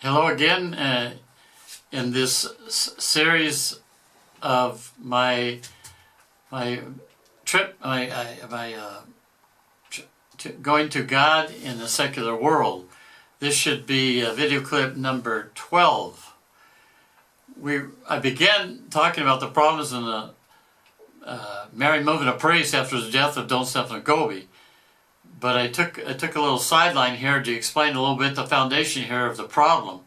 Hello again in this series of my trip, going to God in the secular world. This should be video clip number 12. I began talking about the problems in the married moving a priest after the death of Don Stefano Gobi. But I took a little sideline here to explain a little bit the foundation here of the problem.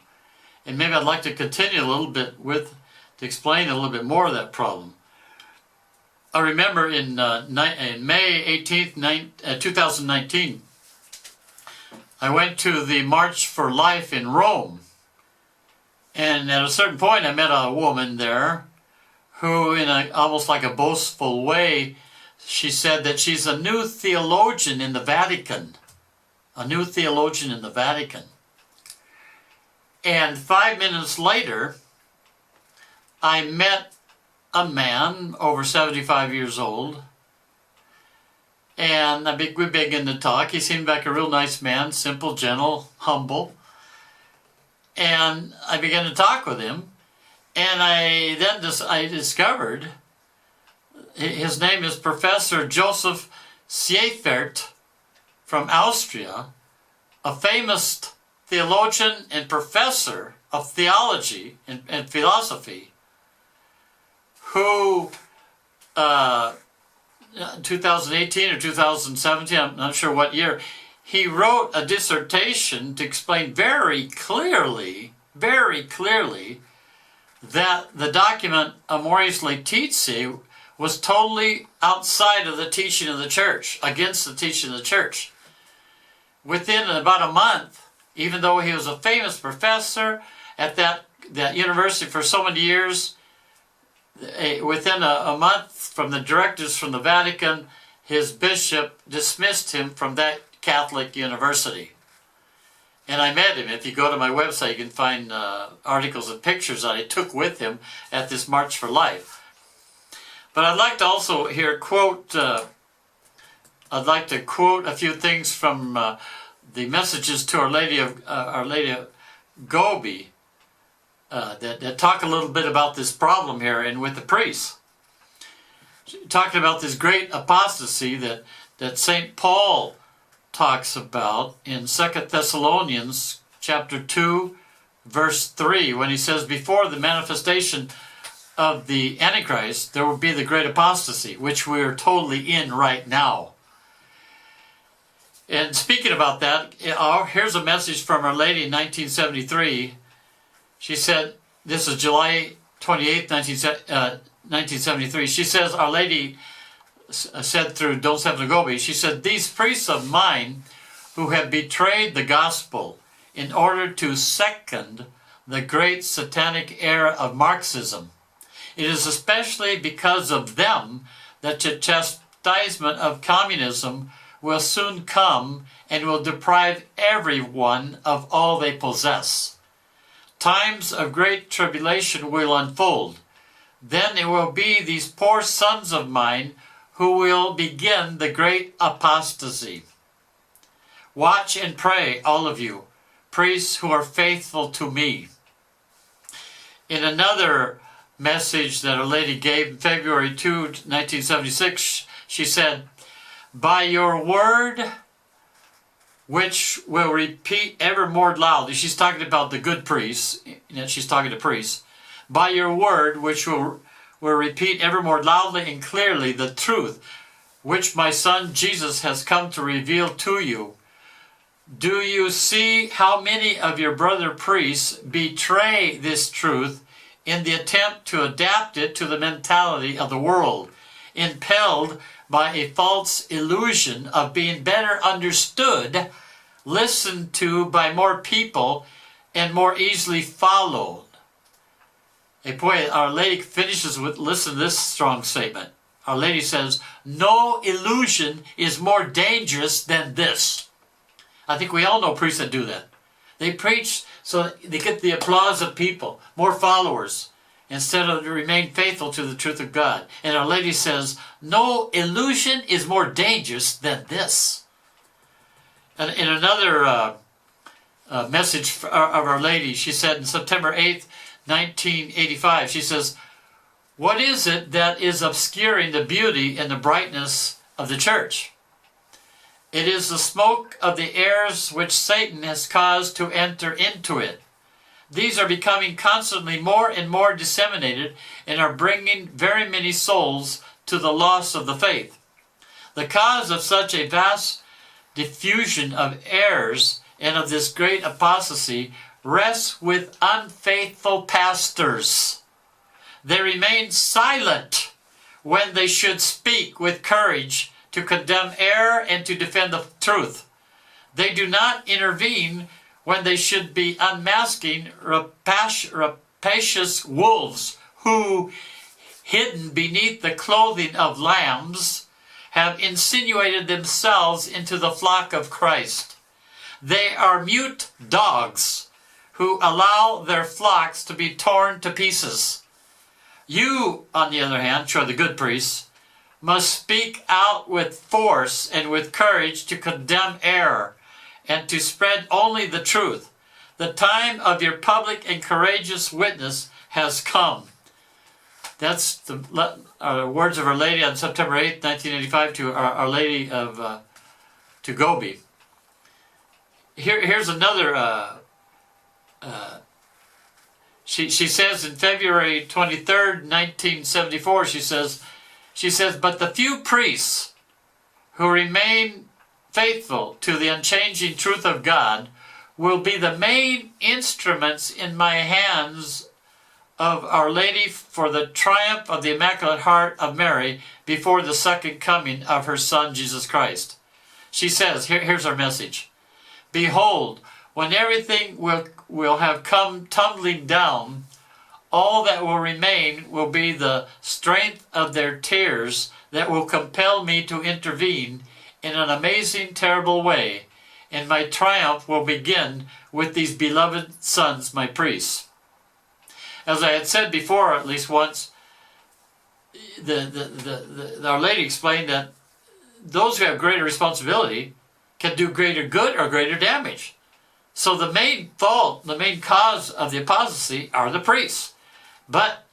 And maybe I'd like to continue a little bit to explain a little bit more of that problem. I remember in May 18th, 2019, I went to the March for Life in Rome. And at a certain point I met a woman there who, in almost like a boastful way, she said that she's a new theologian in the Vatican. A new theologian in the Vatican. And 5 minutes later, I met a man over 75 years old. And we began to talk. He seemed like a real nice man, simple, gentle, humble. And I began to talk with him. And I discovered his name is Professor Joseph Seifert from Austria, a famous theologian and professor of theology and philosophy, who 2018 or 2017, I'm not sure what year, he wrote a dissertation to explain very clearly that the document Amoris Laetitia was totally outside of the teaching of the church, against the teaching of the church. Within about a month, even though he was a famous professor at that university for so many years, within a month from the directives from the Vatican, his bishop dismissed him from that Catholic university. And I met him. If you go to my website, you can find articles and pictures that I took with him at this March for Life. But I'd like to also here quote, I'd like to quote a few things from the messages to Our Lady of Gobi that talk a little bit about this problem here and with the priests. Talking about this great apostasy that St. Paul talks about in 2 Thessalonians chapter 2, verse 3, when he says, before the manifestation of the Antichrist, there will be the great apostasy, which we are totally in right now. And speaking about that, here's a message from Our Lady in 1973. She said, this is July 28th, 1973. She says, Our Lady said through Don Stefano Gobi, she said, these priests of mine who have betrayed the gospel in order to second the great satanic era of Marxism. It is especially because of them that the chastisement of communism will soon come and will deprive everyone of all they possess. Times of great tribulation will unfold. Then it will be these poor sons of mine who will begin the great apostasy. Watch and pray, all of you, priests who are faithful to me. In another message that Our Lady gave in February 2, 1976, she said, by your word, which will repeat ever more loudly, she's talking about the good priests, she's talking to priests, by your word, which will repeat ever more loudly and clearly the truth, which my Son Jesus has come to reveal to you. Do you see how many of your brother priests betray this truth in the attempt to adapt it to the mentality of the world, impelled by a false illusion of being better understood, listened to by more people, and more easily followed? And boy, Our Lady finishes with, listen to this strong statement. Our Lady says, no illusion is more dangerous than this. I think we all know priests that do that. They preach so they get the applause of people, more followers, instead of to remain faithful to the truth of God. And Our Lady says, no illusion is more dangerous than this. And in another message of Our Lady. She said in September 8th, 1985, she says, "What is it that is obscuring the beauty and the brightness of the church? It is the smoke of the airs which Satan has caused to enter into it. These are becoming constantly more and more disseminated and are bringing very many souls to the loss of the faith. The cause of such a vast diffusion of errors and of this great apostasy rests with unfaithful pastors. They remain silent when they should speak with courage to condemn error and to defend the truth. They do not intervene when they should be unmasking rapacious wolves who, hidden beneath the clothing of lambs, have insinuated themselves into the flock of Christ. They are mute dogs who allow their flocks to be torn to pieces. You, on the other hand, the good priests, must speak out with force and with courage to condemn error and to spread only the truth. The time of your public and courageous witness has come." That's the words of Our Lady on September 8th, 1985 to Our Lady of to Gobi. Here's another. She says in February 23rd, 1974, she says, "But the few priests who remain faithful to the unchanging truth of God will be the main instruments in my hands of Our Lady for the triumph of the Immaculate Heart of Mary before the second coming of her Son, Jesus Christ." She says, here's our message: "Behold, when everything will have come tumbling down, all that will remain will be the strength of their tears that will compel me to intervene in an amazing, terrible way, and my triumph will begin with these beloved sons, my priests." As I had said before, at least once, Our Lady explained that those who have greater responsibility can do greater good or greater damage. So the main fault, the main cause of the apostasy are the priests. But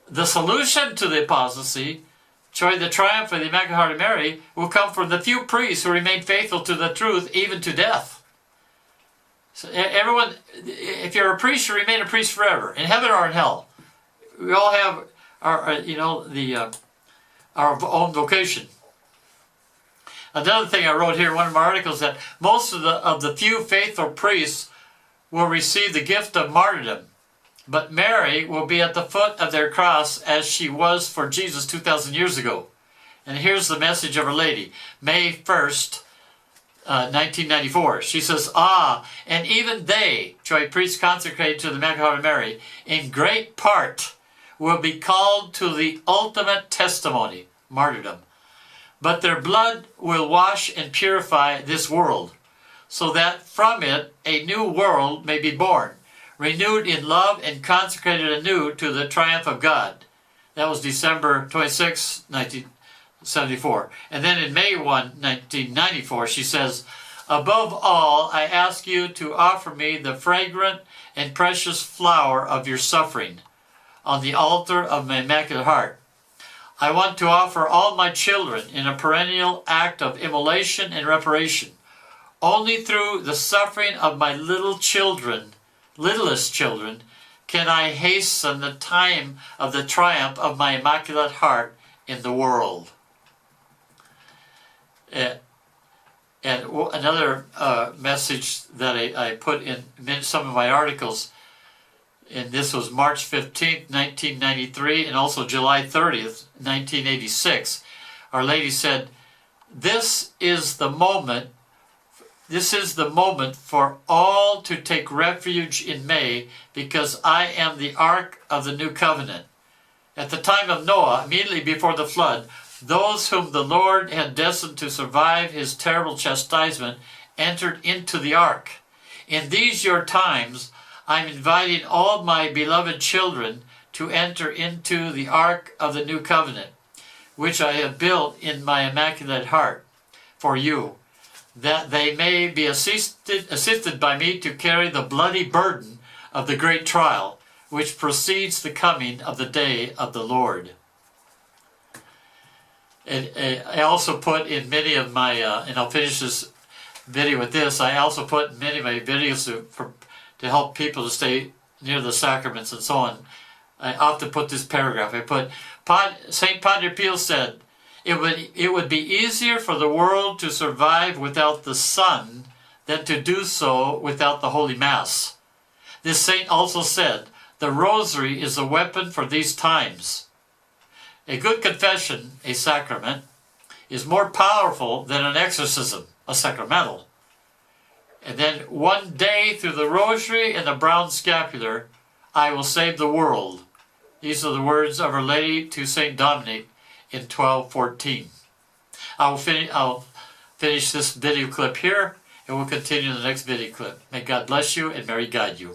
the solution to the apostasy, the triumph of the Immaculate Heart of Mary, will come from the few priests who remain faithful to the truth even to death. So everyone, if you're a priest, you remain a priest forever, in heaven or in hell. We all have our own vocation. Another thing I wrote here in one of my articles, that most of the few faithful priests will receive the gift of martyrdom, but Mary will be at the foot of their cross as she was for Jesus 2,000 years ago. And here's the message of Our Lady, May 1st, 1994. She says, and even they, priests consecrated to the Immaculate Heart of Mary, in great part will be called to the ultimate testimony, martyrdom. But their blood will wash and purify this world, so that from it a new world may be born, renewed in love and consecrated anew to the triumph of God. That was December 26, 1974. And then in May 1, 1994, she says, "Above all, I ask you to offer me the fragrant and precious flower of your suffering on the altar of my Immaculate Heart. I want to offer all my children in a perennial act of immolation and reparation. Only through the suffering of my littlest children, can I hasten the time of the triumph of my Immaculate Heart in the world." And another message that I put in some of my articles, and this was March 15th, 1993, and also July 30th, 1986. Our Lady said, This is the moment for all to take refuge in May, because I am the Ark of the New Covenant. At the time of Noah, immediately before the flood, those whom the Lord had destined to survive his terrible chastisement entered into the ark. In these your times, I'm inviting all my beloved children to enter into the Ark of the New Covenant, which I have built in my Immaculate Heart for you. that they may be assisted by me to carry the bloody burden of the great trial, which precedes the coming of the day of the Lord. And I also put in many of my, and I'll finish this video with this, I also put in many of my videos to help people to stay near the sacraments and so on. I often put this paragraph. I put, St. Padre Pio said, it would be easier for the world to survive without the sun than to do so without the Holy Mass. This saint also said, the rosary is a weapon for these times. A good confession, a sacrament, is more powerful than an exorcism, a sacramental. And then one day through the rosary and the brown scapular, I will save the world. These are the words of Our Lady to St. Dominic in 1214. I'll finish this video clip here, and we'll continue in the next video clip. May God bless you and Mary guide you.